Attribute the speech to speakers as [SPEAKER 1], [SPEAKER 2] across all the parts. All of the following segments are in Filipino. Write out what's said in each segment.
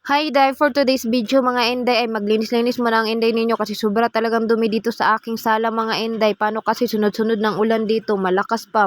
[SPEAKER 1] Hi day, for today's video mga inday ay maglinis-linis muna ang inday ninyo kasi sobra talagang dumi dito sa aking sala mga inday. Paano kasi sunod-sunod ng ulan dito, malakas pa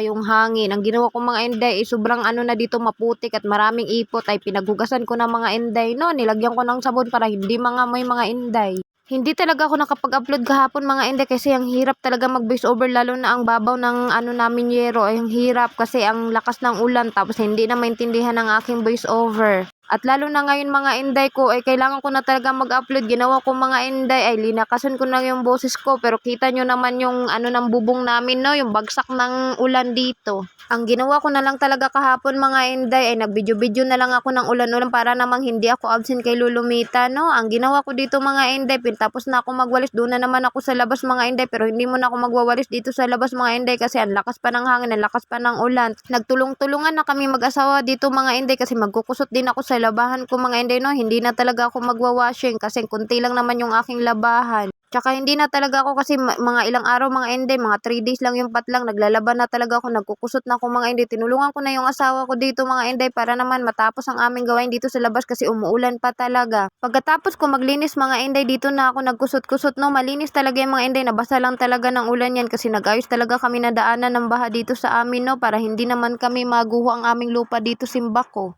[SPEAKER 1] yung hangin. Ang ginawa ko mga inday ay sobrang na dito maputik at maraming ipot ay pinaghugasan ko ng mga inday no. Nilagyan ko ng sabon para hindi mangamoy mga inday. Hindi talaga ako nakapag-upload kahapon mga inday kasi ang hirap talaga mag-voice over lalo na ang babaw ng namin yero ay ang hirap kasi ang lakas ng ulan tapos hindi na maintindihan ang aking voice over. At lalo na ngayon mga inday ko ay kailangan ko na talaga mag-upload. Ginawa ko mga inday ay linakasan ko na yung boses ko pero kita nyo naman yung ng bubong namin no, yung bagsak ng ulan dito. Ang ginawa ko na lang talaga kahapon mga inday ay nag-video-video na lang ako ng ulan-ulan para namang hindi ako absent kay Lulumita no. Ang ginawa ko dito mga inday, tapos na ako magwalis, doon na naman ako sa labas mga inday pero hindi mo na ako magwawalis dito sa labas mga inday kasi ang lakas pa ng hangin, ang lakas pa ng ulan. Nagtulong-tulungan na kami mag-asawa dito mga inday kasi magkukusot din ako sa labahan ko mga inday no. Hindi na talaga ako magwawashing kasi kunti lang naman yung aking labahan. Tsaka hindi na talaga ako kasi mga ilang araw mga inday, mga 3 days lang yung patlang, naglalaban na talaga ako, nagkukusot na ako mga inday. Tinulungan ko na yung asawa ko dito mga inday para naman matapos ang aming gawain dito sa labas kasi umuulan pa talaga. Pagkatapos ko maglinis mga inday, dito na ako nagkusot-kusot no, malinis talaga yung mga inday, nabasa lang talaga ng ulan yan kasi nag-ayos talaga kami na daanan ng baha dito sa amin no, para hindi naman kami maguho ang aming lupa dito Simbako.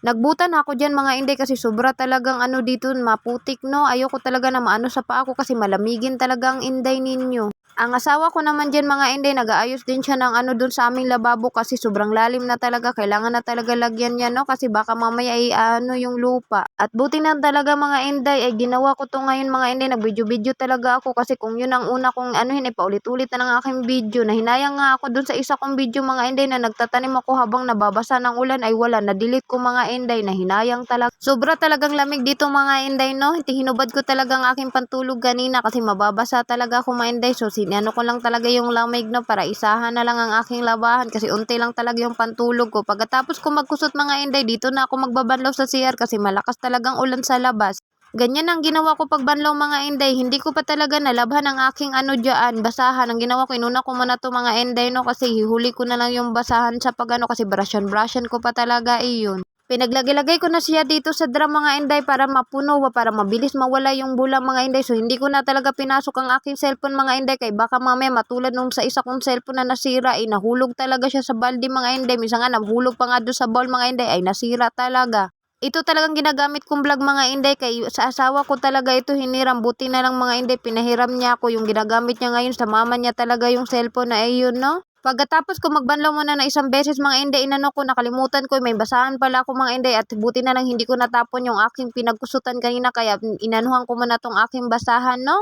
[SPEAKER 1] Nagbutan ako diyan mga inday kasi sobra talagang dito maputik no. Ayoko talaga na maano sa paa ko kasi malamigin talaga ang inday ninyo. Ang asawa ko naman diyan mga inday, nag-aayos din siya ng dun sa aming lababo kasi sobrang lalim na talaga. Kailangan na talaga lagyan niya no kasi baka mamaya ay yung lupa. At buti na talaga mga inday ay ginawa ko to ngayon mga inday, nag-video-video talaga ako kasi kung yun ang una kong ay paulit-ulit na ng aking video. Nahinayang nga ako dun sa isa kong video mga inday na nagtatanim ako habang nababasa ng ulan ay wala, na-delete ko mga inday, nahinayang talaga. Sobra talagang lamig dito mga inday no. Hinubad ko talaga ang aking pantulog kanina kasi mababasa talaga ako mga inday. So sinano ko lang talaga yung lamig no para isahan na lang ang aking labahan kasi unti lang talaga yung pantulog ko. Pagkatapos ko magkusot mga inday, dito na ako magbabanlaw sa CR kasi malakas talagang ulan sa labas. Ganyan ang ginawa ko pagbanlaw mga inday. Hindi ko pa talaga nalabhan ang aking dyan, basahan. Ang ginawa ko, inuna ko muna to mga inday no kasi hihuli ko na lang yung basahan sa kasi brushan ko pa talaga iyon. Pinaglagay-lagay ko na siya dito sa drum mga inday para mapuno, para mabilis mawala yung bula mga inday. So hindi ko na talaga pinasok ang aking cellphone mga inday kay baka mamaya matulad nung sa isa kong cellphone na nasira nahulog talaga siya sa balde mga inday. Minsan nga nahulog pa nga doon sa bowl mga inday ay nasira talaga. Ito talagang ginagamit kong vlog mga inday kay sa asawa ko talaga ito hiniram. Buti na lang mga inday, pinahiram niya ako. Yung ginagamit niya ngayon sa mama niya talaga yung cellphone na ayun no. Pagkatapos ko magbanlaw muna na isang beses mga inday, ko, nakalimutan ko, may basahan pala ako mga inday at buti na lang hindi ko natapon yung aking pinagkusutan kanina kaya inanuhan ko muna tong aking basahan no.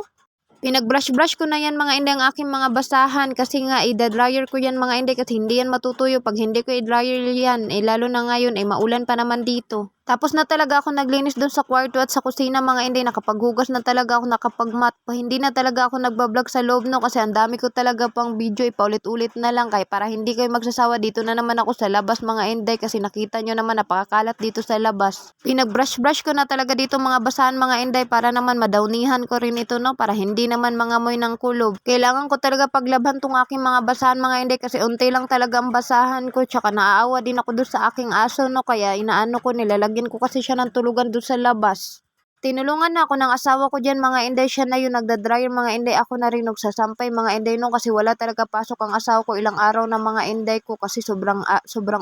[SPEAKER 1] Pinag-brush-brush ko na yan mga inday ang aking mga basahan kasi nga i-dryer ko yan mga inday kasi hindi yan matutuyo pag hindi ko i-dryer yan. Lalo na ngayon maulan pa naman dito. Tapos na talaga ako naglinis doon sa kwarto at sa kusina mga inday, nakapaghugas na talaga ako, nakapagmat pa. Hindi na talaga ako nagbablog sa loob no kasi ang dami ko talaga pang video, paulit-ulit na lang kaya para hindi kayo magsasawa. Dito na naman ako sa labas mga inday kasi nakita nyo naman napakakalat dito sa labas. Pinag-brush-brush ko na talaga dito mga basahan mga inday para naman madawnihan ko rin ito no para hindi naman mangamoy ng kulob. Kailangan ko talaga paglabhan tong aking mga basahan mga inday kasi unti lang talaga ang basahan ko tsaka naaawa din ako doon sa aking aso no kaya inaano ko, nilalagyan ko kasi siya ng tulugan doon sa labas. Tinulungan na ako ng asawa ko dyan mga inday, siya na yung nagda-dryer mga inday, ako na rin nagsasampay mga inday no kasi wala talaga pasok ang asawa ko ilang araw na mga inday ko kasi sobrang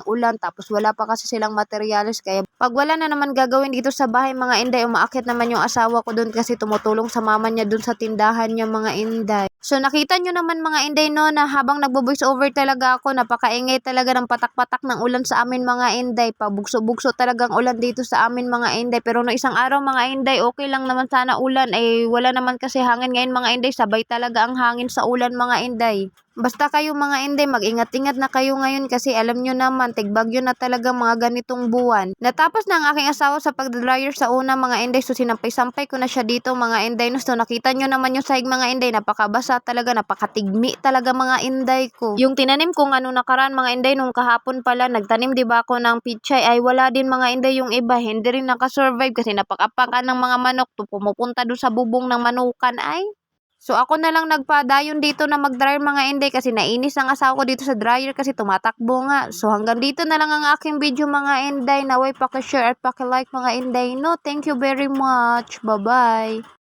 [SPEAKER 1] ulan tapos wala pa kasi silang materyales kaya pag wala na naman gagawin dito sa bahay mga inday, umaakit naman yung asawa ko doon kasi tumutulong sa mama niya doon sa tindahan niya mga inday. So nakita nyo naman mga inday no na habang nagbo-voice over talaga ako, napakaingay talaga ng patak-patak ng ulan sa amin mga inday, pabugso-bugso talagang ulan dito sa amin mga inday pero no isang araw mga inday okay lang naman sana ulan wala naman kasi hangin ngayon mga inday, sabay talaga ang hangin sa ulan mga inday. Basta kayo mga inday, mag-ingat-ingat na kayo ngayon kasi alam nyo naman, tigbagyo na talaga mga ganitong buwan. Natapos na ang aking asawa sa pag-dryer sa una mga inday, so sinampay-sampay ko na siya dito mga inday. So nakita nyo naman yung sahig mga inday, napakabasa talaga, napakatigmi talaga mga inday ko. Yung tinanim kong nakaraan mga inday, nung kahapon pala, nagtanim diba ako ng pichay, ay wala din mga inday yung iba, hindi rin nakasurvive kasi napakapakan ng mga manok to, pumupunta doon sa bubong ng manukan ay. So ako na lang nagpadayon dito na mag-dryer mga inday kasi nainis ang asawa ko dito sa dryer kasi tumatakbo nga. So hanggang dito na lang ang aking video mga inday. Naway paki-share at paki-like mga inday. No, thank you very much. Bye-bye.